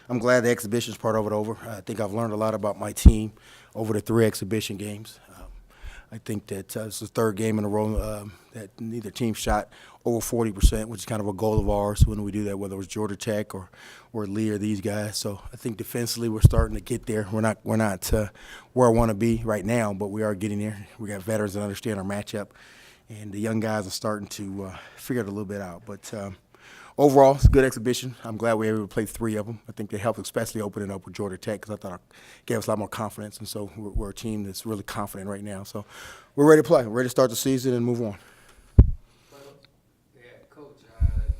I'm glad the exhibitions part of it over. I think I've learned a lot about my team over the 3 exhibition games. I think that it's the 3rd game in a row that neither team shot over 40%, which is kind of a goal of ours when we do that, whether it was Georgia Tech or Lee or these guys. So I think defensively we're starting to get there. We're not where I want to be right now, but we are getting there. We got veterans that understand our matchup, and the young guys are starting to figure it a little bit out. But overall, it's a good exhibition. I'm glad we were able to play 3 of them. I think they helped, especially opening up with Georgia Tech, because I thought it gave us a lot more confidence. And so we're a team that's really confident right now. So we're ready to play. We're ready to start the season and move on. Yeah, Coach,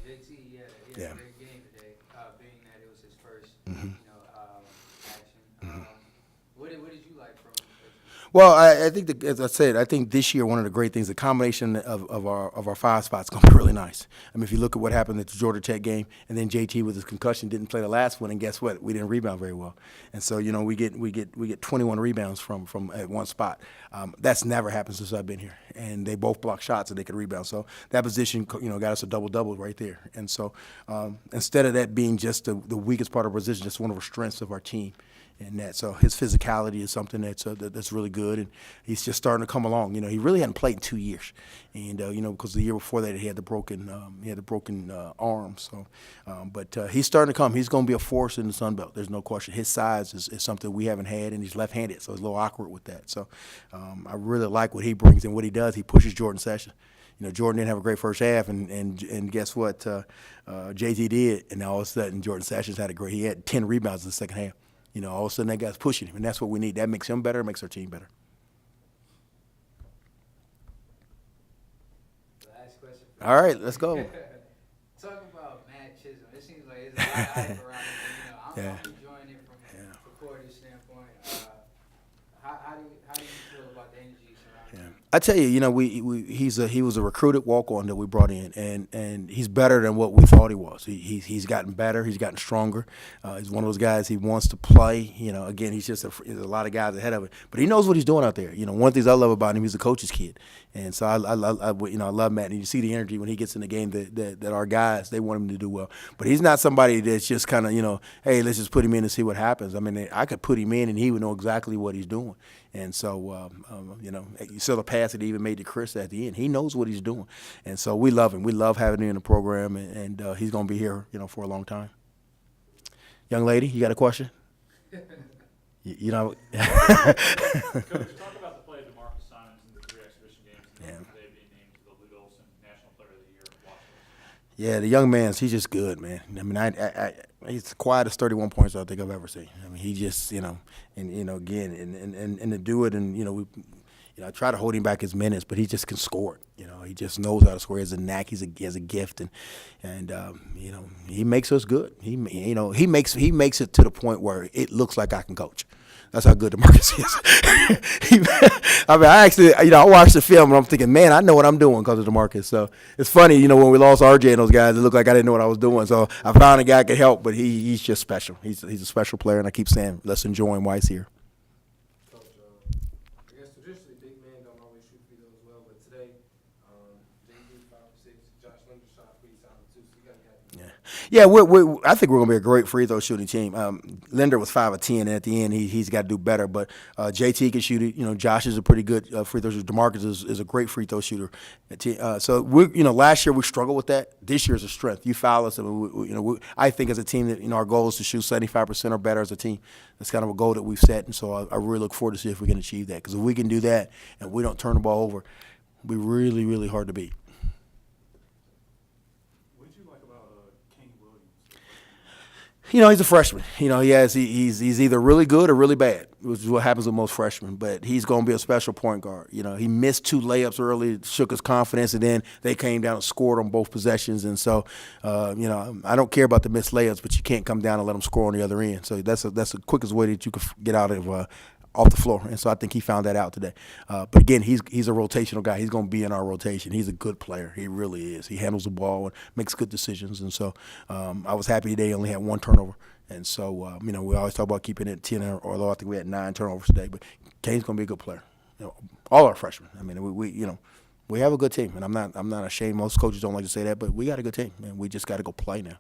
JT, he had a great game today, being that it was his first, action. What did you like from him? Well, I think that, as I said, I think this year one of the great things, the combination of our 5 spots, is going to be really nice. I mean, if you look at what happened at the Georgia Tech game, and then JT with his concussion didn't play the last one, and guess what? We didn't rebound very well, and so we get 21 rebounds from at one spot. That's never happened since I've been here, and they both block shots and they could rebound. So that position, got us a double right there. And so instead of that being just the weakest part of our position, just one of the strengths of our team. And that, so his physicality is something that's really good, and he's just starting to come along. He really hadn't played in 2 years, and because the year before that he had the broken arm. So, but he's starting to come. He's going to be a force in the Sun Belt. There's no question. His size is something we haven't had, and he's left-handed, so it's a little awkward with that. So, I really like what he brings and what he does. He pushes Jordan Session. Jordan didn't have a great first half, and guess what? JT did, and all of a sudden Jordan Sessions had he had 10 rebounds in the second half. All of a sudden that guy's pushing him, and that's what we need. That makes him better, makes our team better. Last question. All right, let's go. Talk about Matt Chisholm. It seems like there's a lot of hype around him. I'm enjoying it from a supportive standpoint. How do you feel about the energy surrounding him? I tell you, he was a recruited walk-on that we brought in, and he's better than what we thought he was. He's gotten better, he's gotten stronger. He's one of those guys. He wants to play. Again, there's a lot of guys ahead of it, but he knows what he's doing out there. One of the things I love about him, he's a coach's kid, and so I love Matt. And you see the energy when he gets in the game that our guys, they want him to do well. But he's not somebody that's just kind of hey, let's just put him in and see what happens. I mean, I could put him in and he would know exactly what he's doing. And so, you saw the pass that he even made to Chris at the end. He knows what he's doing. And so we love him. We love having him in the program, and he's going to be here, for a long time. Young lady, you got a question? Coach, you talk about the play of DeMarcus Simons in the 3 exhibition games, and today being named to the Lute Olson National Player of the Year. Yeah, the young man, he's just good, man. I mean, he's the quietest 31 points I think I've ever seen. I mean, he just, again, and to do it, and I try to hold him back his minutes, but he just can score it. He just knows how to score. He has a knack. He has a gift, and he makes us good. He makes it to the point where it looks like I can coach. That's how good DeMarcus is. I watched the film and I'm thinking, man, I know what I'm doing because of DeMarcus. So it's funny, when we lost RJ and those guys, it looked like I didn't know what I was doing. So I found a guy that could help, but he's just special. He's a special player, and I keep saying, let's enjoy him while he's here. Coach, I guess traditionally big men don't always shoot free throws well, but today, JD 5 for 6, Josh Linder shot pretty solid too. So you got to get him. Yeah, I think we're going to be a great free throw shooting team. Linder was 5 of 10, and at the end, he's got to do better. But JT can shoot it. Josh is a pretty good free throw shooter. DeMarcus is a great free throw shooter. So last year we struggled with that. This year's a strength. You foul us, and I think as a team that our goal is to shoot 75% or better as a team. That's kind of a goal that we've set, and so I really look forward to see if we can achieve that. Because if we can do that and we don't turn the ball over, it'll be really, really hard to beat. He's a freshman. He's either really good or really bad, which is what happens with most freshmen. But he's going to be a special point guard. He missed 2 layups early, shook his confidence, and then they came down and scored on both possessions. And so, I don't care about the missed layups, but you can't come down and let them score on the other end. So that's the quickest way that you can get out of off the floor. And so I think he found that out today. But again, he's a rotational guy. He's going to be in our rotation. He's a good player. He really is. He handles the ball and makes good decisions. And so I was happy today he only had 1 turnover. And so, we always talk about keeping it 10, although I think we had 9 turnovers today. But Kane's going to be a good player. All our freshmen. I mean, we have a good team. And I'm not ashamed. Most coaches don't like to say that, but we got a good team. And we just got to go play now.